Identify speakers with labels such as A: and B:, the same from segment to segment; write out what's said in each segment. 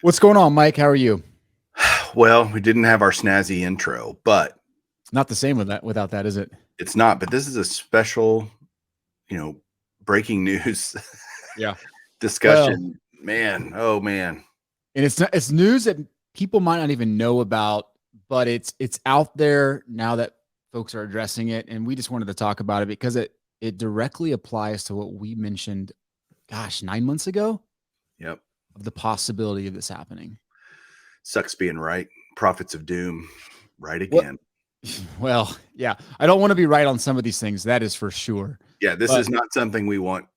A: What's going on, Mike? How are you?
B: Well, we didn't have our snazzy intro, but
A: It's not the same without that, is it?
B: it's not. But this is a special, you know, breaking news
A: Yeah. Well,
B: discussion. Man, oh man.
A: and it's news that people might not even know about, but it's out there now that folks are addressing it, and we just wanted to talk about it because it directly applies to what we mentioned, gosh, 9 months ago
B: Yep.
A: of the possibility of this happening.
B: Sucks being right. Prophets of doom, right
A: What?
B: again.
A: Well, yeah, I don't want to be right on some of these things. That is for sure.
B: Yeah, this
A: But
B: is not something we want.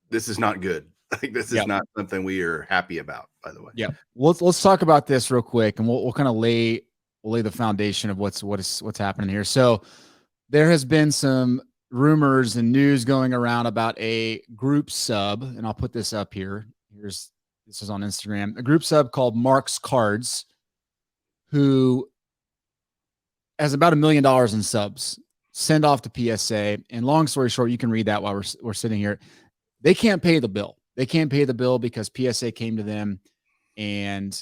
B: This is not good. Like this is
A: yeah,
B: not something we are happy about, by the way.
A: yeah. Let's talk about this real quick, and we'll kind of lay the foundation of what's happening here. So there has been some rumors and news going around about a group sub, and I'll put this up here. This is on Instagram. A group sub called Marx Cards, who has about $1 million in subs, send off to PSA. And long story short, you can read that while we're sitting here. They can't pay the bill. They can't pay the bill because PSA came to them and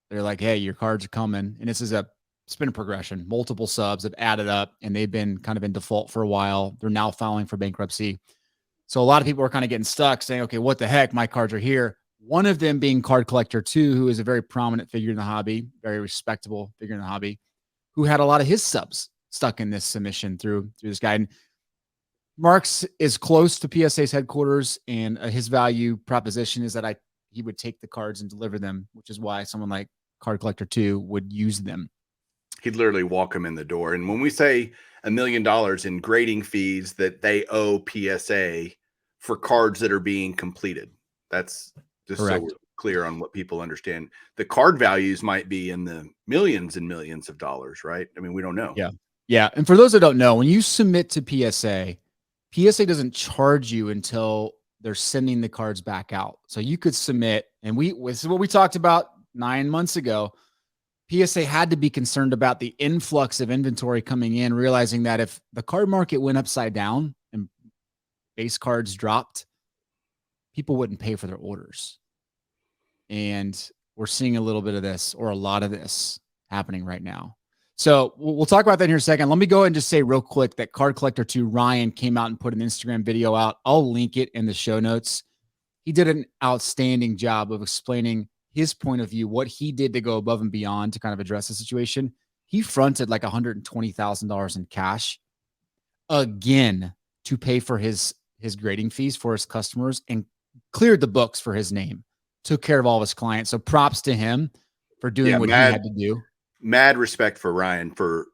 A: they're like, hey, your cards are coming. And this is a spin progression. Multiple subs have added up and they've been kind of in default for a while. They're now filing for bankruptcy. So a lot of people are kind of getting stuck saying, okay, what the heck? My cards are here. One of them being Card Collector 2, who is a very prominent figure in the hobby, very respectable figure in the hobby, who had a lot of his subs stuck in this submission through this guy. And Marx is close to PSA's headquarters, and his value proposition is that he would take the cards and deliver them, which is why someone like Card Collector 2 would use them.
B: He'd literally walk them in the door. And when we say $1 million in grading fees that they owe PSA for cards that are being completed, that's just
A: Correct.
B: so we're clear on what people understand. The card values might be in the millions and millions of dollars, right? I mean, we don't know.
A: Yeah. Yeah. And for those that don't know, when you submit to PSA doesn't charge you until they're sending the cards back out. So you could submit, and this is what we talked about 9 months ago. PSA had to be concerned about the influx of inventory coming in, realizing that if the card market went upside down and base cards dropped, people wouldn't pay for their orders. And we're seeing a little bit of this, or a lot of this, happening right now. So we'll talk about that here in a second. Let me go ahead and just say real quick that Card Collector 2 Ryan came out and put an Instagram video out. I'll link it in the show notes. He did an outstanding job of explaining his point of view, what he did to go above and beyond to kind of address the situation. He fronted like $120,000 in cash again to pay for his grading fees for his customers and cleared the books for his name, took care of all of his clients. So props to him for doing what he had to do.
B: Mad respect for Ryan for,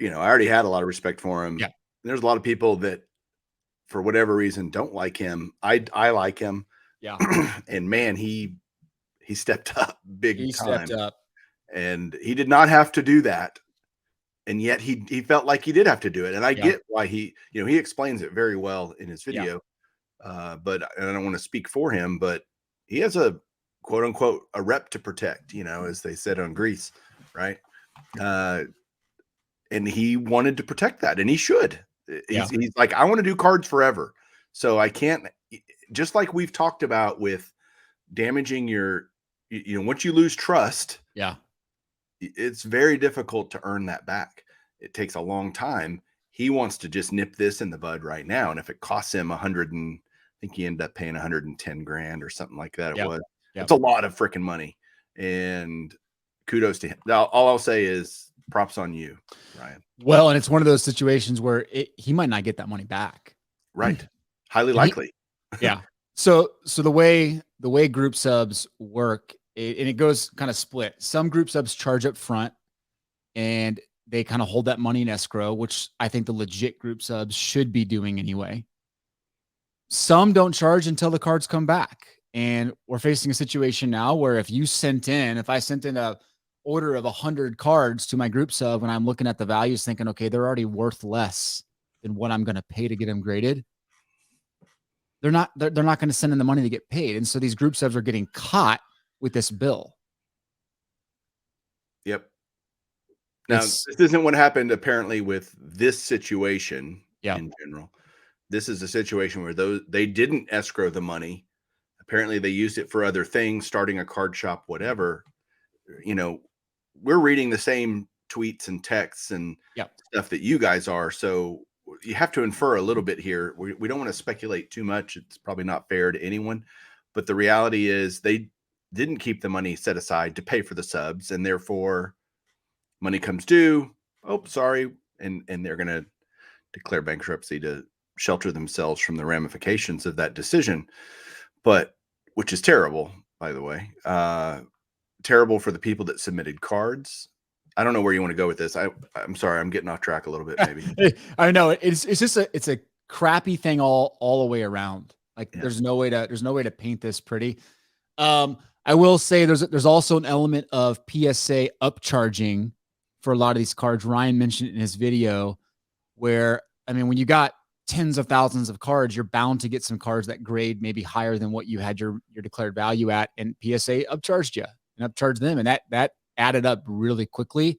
B: I already had a lot of respect for him.
A: Yeah.
B: There's a lot of people that for whatever reason don't like him. I like him.
A: Yeah.
B: And man, he stepped up big time.
A: He stepped up.
B: And he did not have to do that. And yet he felt like he did have to do it. And I get why he explains it very well in his video. But I don't want to speak for him, but he has a quote unquote a rep to protect, as they said on Grease, right? And he wanted to protect that, and he should. He's like, I want to do cards forever. So I can't, just like we've talked about with damaging your, once you lose trust, it's very difficult to earn that back. It takes a long time. He wants to just nip this in the bud right now. And if it costs him I think he ended up paying 110 grand or something like that. It was, it's a lot of freaking money, and kudos to him. All I'll say is props on you, Ryan.
A: Well, and it's one of those situations where he might not get that money back.
B: Right. Highly likely.
A: Yeah. So the way group subs work, and it goes kind of split. Some group subs charge up front and they kind of hold that money in escrow, which I think the legit group subs should be doing anyway. Some don't charge until the cards come back. And we're facing a situation now where if I sent in a order of 100 cards to my group sub, and I'm looking at the values thinking, okay, they're already worth less than what I'm going to pay to get them graded. They're not going to send in the money to get paid. And so these group subs are getting caught with this bill.
B: Yep. Now, this isn't what happened apparently with this situation in general. This is a situation where they didn't escrow the money. Apparently they used it for other things, starting a card shop, whatever. You know, we're reading the same tweets and texts and
A: Yeah.
B: stuff that you guys are. So you have to infer a little bit here. We don't want to speculate too much. It's probably not fair to anyone. But the reality is they didn't keep the money set aside to pay for the subs, and therefore money comes due. Oh, sorry. And they're going to declare bankruptcy to shelter themselves from the ramifications of that decision. But which is terrible, by the way. Terrible for the people that submitted cards. I don't know where you want to go with this. I'm sorry, I'm getting off track a little bit, maybe.
A: I know it's just it's a crappy thing all the way around. Like
B: Yeah.
A: there's no way to paint this pretty. I will say there's also an element of PSA upcharging for a lot of these cards. Ryan mentioned it in his video where, I mean, when you got tens of thousands of cards, you're bound to get some cards that grade maybe higher than what you had your declared value at, and PSA upcharged you and upcharged them, and that added up really quickly.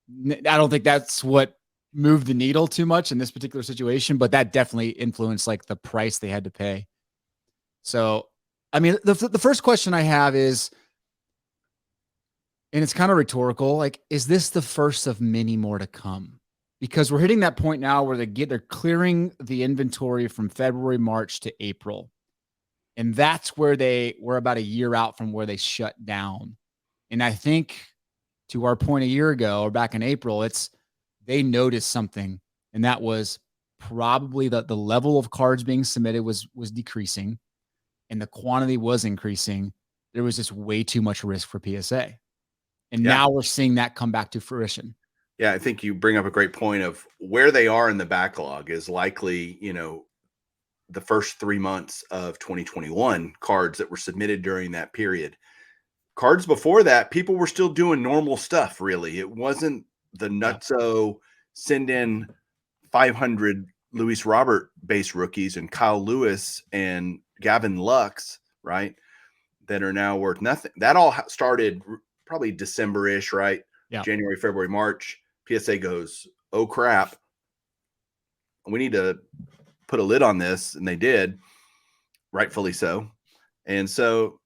A: I don't think that's what moved the needle too much in this particular situation, but that definitely influenced like the price they had to pay. So, I mean, the first question I have is, and it's kind of rhetorical, like, is this the first of many more to come? Because we're hitting that point now where they're clearing the inventory from February, March to April. And that's where they were about a year out from where they shut down. And I think to our point a year ago or back in April, they noticed something, and that was probably the level of cards being submitted was decreasing and the quantity was increasing. There was just way too much risk for PSA. And
B: Yeah.
A: now we're seeing that come back to fruition.
B: Yeah, I think you bring up a great point of where they are in the backlog is likely, the first 3 months of 2021 cards that were submitted during that period. Cards before that, people were still doing normal stuff, really. It wasn't the nutso send in 500 Luis Robert base rookies and Kyle Lewis and Gavin Lux, right? That are now worth nothing. That all started probably December-ish, right?
A: Yeah.
B: January, February, March. PSA goes, oh crap, we need to put a lid on this, and they did, rightfully so. And so,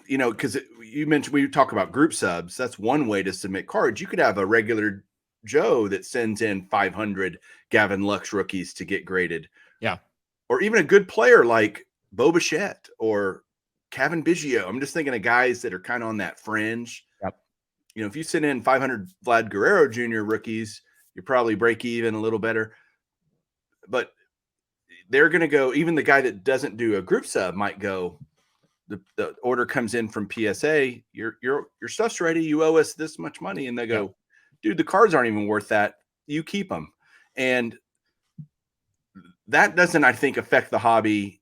B: because you mentioned we talk about group subs, that's one way to submit cards. You could have a regular Joe that sends in 500 Gavin Lux rookies to get graded.
A: Yeah.
B: Or even a good player like Bo Bichette or Kevin Biggio. I'm just thinking of guys that are kind of on that fringe.
A: Yep.
B: If you send in 500 Vlad Guerrero Jr. rookies, you probably break even a little better. But they're going to go, even the guy that doesn't do a group sub might go, the order comes in from PSA, your stuff's ready, you owe us this much money. And they go, dude, the cards aren't even worth that. You keep them. And that doesn't, I think, affect the hobby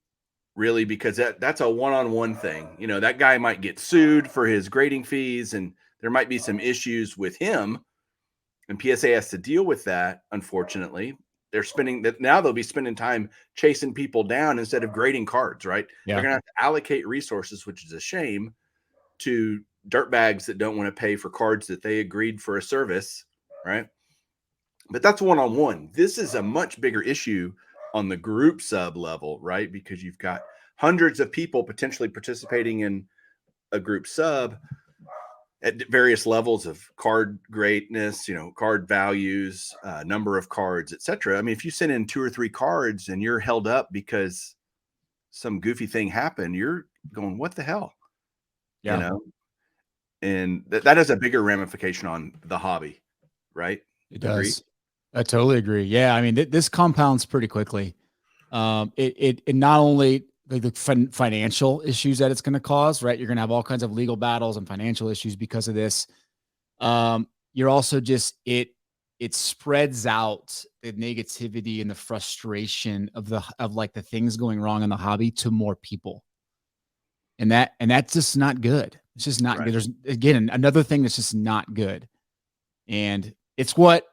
B: really, because that's a one-on-one thing. That guy might get sued for his grading fees, and there might be some issues with him, and PSA has to deal with that. Unfortunately, now they'll be spending time chasing people down instead of grading cards, right?
A: Yeah.
B: They're going to have to allocate resources, which is a shame, to dirtbags that don't want to pay for cards that they agreed for a service, right? But that's one-on-one. This is a much bigger issue on the group sub level, right? Because you've got hundreds of people potentially participating in a group sub at various levels of card greatness, card values, number of cards, etc. I mean, if you send in 2 or 3 cards and you're held up because some goofy thing happened, you're going, what the hell?
A: Yeah.
B: And that has a bigger ramification on the hobby, right?
A: It does. I totally agree. Yeah. I mean, this compounds pretty quickly. It not only like the financial issues that it's going to cause, right? You're going to have all kinds of legal battles and financial issues because of this. You're also just, it spreads out the negativity and the frustration of the things going wrong in the hobby to more people. And that's just not good. It's just not good. There's, again, another thing that's just not good. And it's what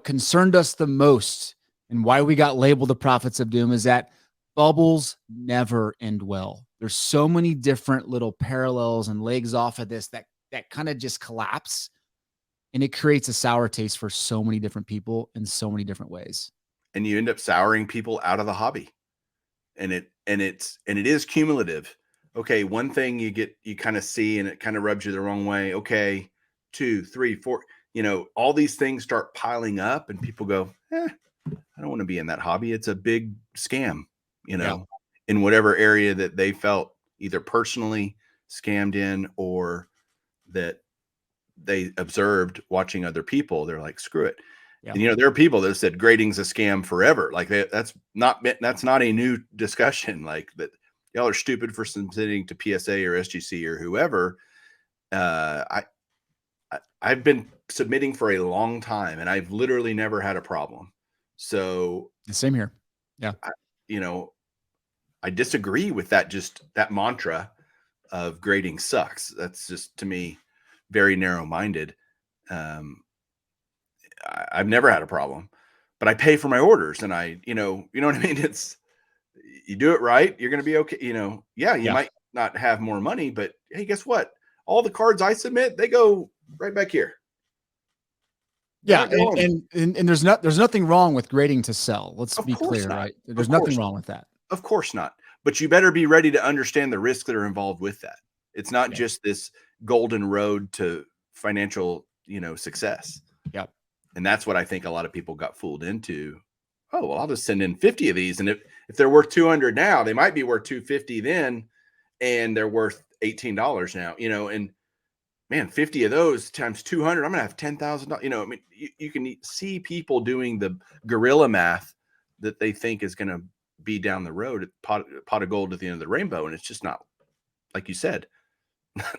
A: concerned us the most and why we got labeled the prophets of doom is that bubbles never end well. There's so many different little parallels and legs off of this that kind of just collapse, and it creates a sour taste for so many different people in so many different ways.
B: And you end up souring people out of the hobby. and it is cumulative. Okay, one thing you kind of see and it kind of rubs you the wrong way. Okay, 2, 3, 4, all these things start piling up and people go, I don't want to be in that hobby. It's a big scam,
A: Yeah.
B: in whatever area that they felt either personally scammed in or that they observed watching other people. They're like, screw it.
A: Yeah.
B: And, there are people that said grading's a scam forever. Like that's not a new discussion. Like that y'all are stupid for submitting to PSA or SGC or whoever. I've been submitting for a long time and I've literally never had a problem. So
A: The same here. Yeah.
B: I disagree with that mantra of grading sucks. That's just, to me, very narrow-minded. I've never had a problem, but I pay for my orders and you know what I mean? You do it right, you're going to be okay. You might not have more money, but hey, guess what? All the cards I submit, they go right back here.
A: Yeah. And there's nothing wrong with grading to sell. Let's be clear,
B: not.
A: right? There's nothing wrong with that.
B: Of course not. But you better be ready to understand the risks that are involved with that. It's not just this golden road to financial, success.
A: Yep.
B: And that's what I think a lot of people got fooled into. Oh, well, I'll just send in 50 of these. And if they're worth 200 now, they might be worth 250 then, and they're worth $18 now, and man, 50 of those times 200, I'm going to have $10,000. I mean, you can see people doing the guerrilla math that they think is going to be down the road, pot of gold at the end of the rainbow. And it's just not, like you said,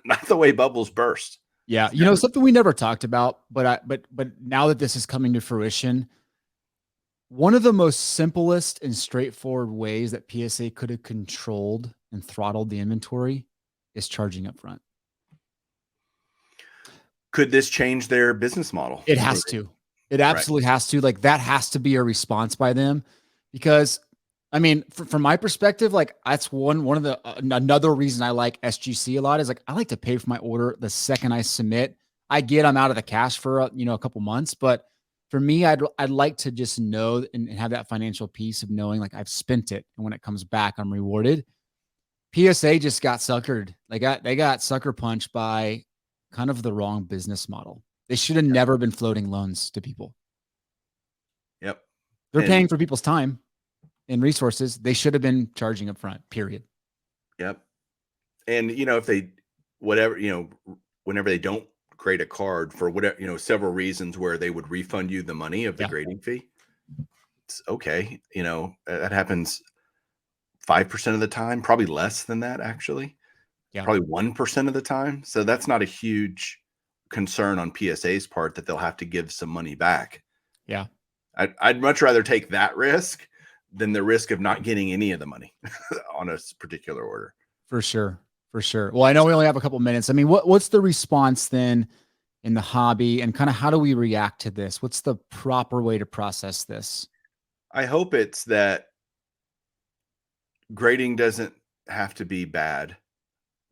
B: not the way bubbles burst.
A: Yeah. Something we never talked about, but now that this is coming to fruition, one of the most simplest and straightforward ways that PSA could have controlled and throttled the inventory is charging up front.
B: Could this change their business model?
A: It has to. It absolutely has to. Like, that has to be a response by them, because I mean, from my perspective, like, that's one of the another reason I like SGC a lot is, like, I like to pay for my order the second I submit. I'm out of the cash for a couple months, but for me, I'd like to just know and have that financial peace of knowing, like, I've spent it, and when it comes back, I'm rewarded. PSA just got suckered. They got sucker punched by kind of the wrong business model. They should have never been floating loans to people.
B: Yep.
A: They're paying for people's time and resources. They should have been charging up front, period.
B: Yep. And, if they, whenever they don't grade a card for whatever, several reasons where they would refund you the money of the grading fee, it's okay. That happens 5% of the time, probably less than that, actually. Yeah. Probably 1% of the time. So that's not a huge concern on PSA's part that they'll have to give some money back.
A: Yeah.
B: I'd much rather take that risk than the risk of not getting any of the money on a particular order.
A: For sure. Well, I know we only have a couple minutes. I mean, what's the response then in the hobby, and kind of how do we react to this? What's the proper way to process this?
B: I hope it's that grading doesn't have to be bad.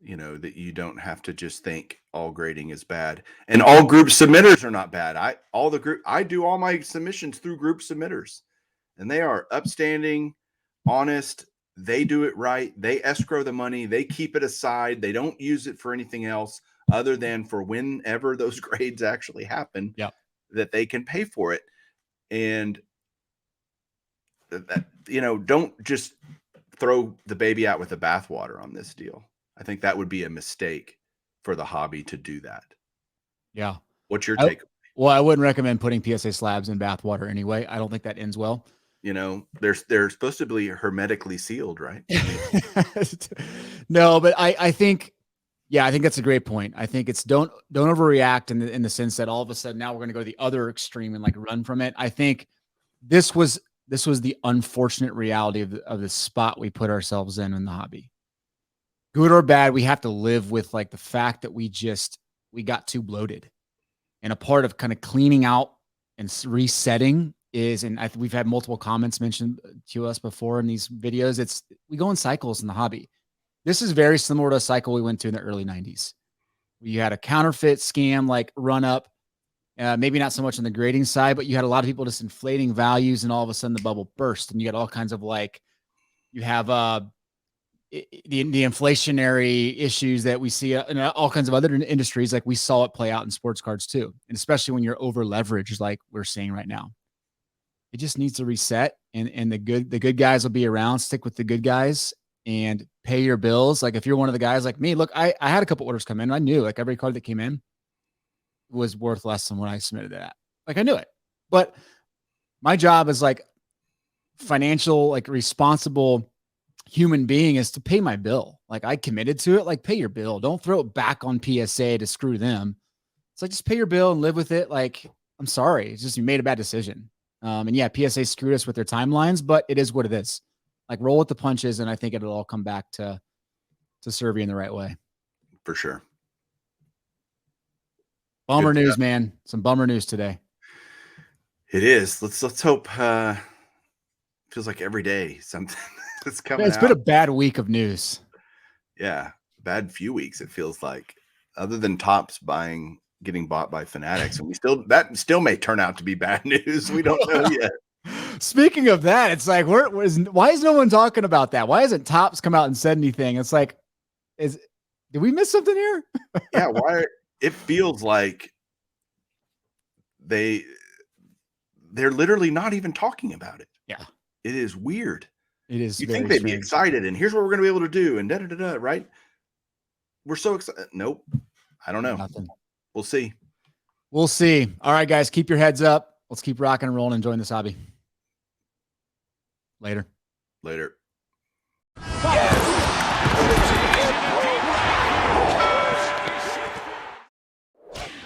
B: That you don't have to just think all grading is bad, and all group submitters are not bad. I do all my submissions through group submitters, and they are upstanding, honest. They do it right. They escrow the money. They keep it aside. They don't use it for anything else other than for whenever those grades actually happen, that they can pay for it. And that, don't just throw the baby out with the bathwater on this deal. I think that would be a mistake for the hobby to do that.
A: Yeah.
B: What's your take?
A: Well, I wouldn't recommend putting PSA slabs in bathwater anyway. I don't think that ends well.
B: They're supposed to be hermetically sealed, right?
A: No, but I think that's a great point. I think it's don't overreact in the sense that all of a sudden now we're going to go to the other extreme and like run from it. I think this was the unfortunate reality of the spot we put ourselves in the hobby. Good or bad, we have to live with like the fact that we got too bloated. And a part of kind of cleaning out and resetting is, and we've had multiple comments mentioned to us before in these videos, we go in cycles in the hobby. This is very similar to a cycle we went to in the early 90s. You had a counterfeit scam like run up, maybe not so much on the grading side, but you had a lot of people just inflating values, and all of a sudden the bubble burst, and you had all kinds of like You have the inflationary issues that we see in all kinds of other industries. Like we saw it play out in sports cards too, and especially when you're over leveraged, like we're seeing right now. It just needs to reset, and the good guys will be around. Stick with the good guys and pay your bills. Like if you're one of the guys like me, look, I had a couple orders come in. I knew like every card that came in was worth less than what I submitted it at. Like I knew it, but my job is like financial, like responsible human being is to pay my bill. Like I committed to it. Like pay your bill. Don't throw it back on PSA to screw them. It's like just pay your bill and live with it. Like I'm sorry, it's just you made a bad decision. And yeah, PSA screwed us with their timelines, but it is what it is. Like roll with the punches, and I think it'll all come back to serve you in the right way.
B: For sure.
A: Bummer news, man. Some bummer news today.
B: It is. Let's hope. Feels like every day something that's coming.
A: It's been a bad week of news.
B: Yeah, bad few weeks. It feels like, other than Topps getting bought by Fanatics, and that still may turn out to be bad news. We don't know yet.
A: Speaking of that, it's like why is no one talking about that? Why hasn't Topps come out and said anything? It's like, did we miss something here?
B: Yeah, why? It feels like they're literally not even talking about it.
A: Yeah,
B: it is weird.
A: It is.
B: You think they'd be excited, and here's what we're going to be able to do, and right? We're so excited. Nope. I don't know.
A: Nothing.
B: We'll see.
A: We'll see. All right, guys, keep your heads up. Let's keep rocking and rolling, enjoying this hobby. Later.
B: Yes.